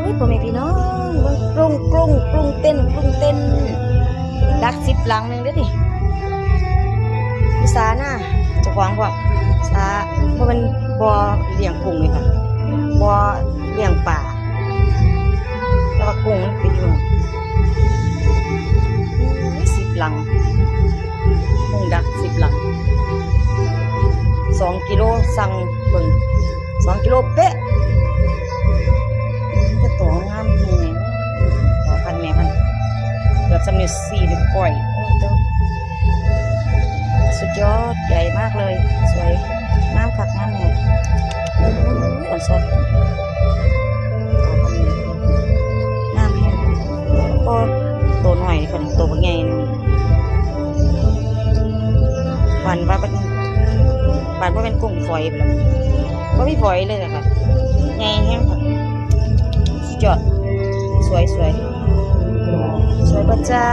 พ่อแม่พี่น้องเบิ่งกรุงเต้นดัก10หลังนึงเด้อนี่พิสาหน้าเจ้าของพวกสาบ่มันบ่เลี้ยงกุ้งนี่ค่ะบ่เลี้ยงปลาแต่ว่ากุ้งมันไปอยู่10หลังกุ้งดัก10หลัง2 กิโลสั่งเบิ่ง2 กิโลเป๊ะจะตัวงามแม่พันแม่พันเกือบสำเร็จ4หรือก้อยโอ้เจ้าสุดยอดใหญ่มากเลยสวยงามคักงามแม่อ่อนสดงามแฮะก็ตัวหน่อยคนตัวใหญ่นึงวันว่าเป็นกุ้งฝอยไปแล้วก็ไม่ฝอยเลยค่ะใหญ่แห้งค่ะสุดยอดสวยประจ้า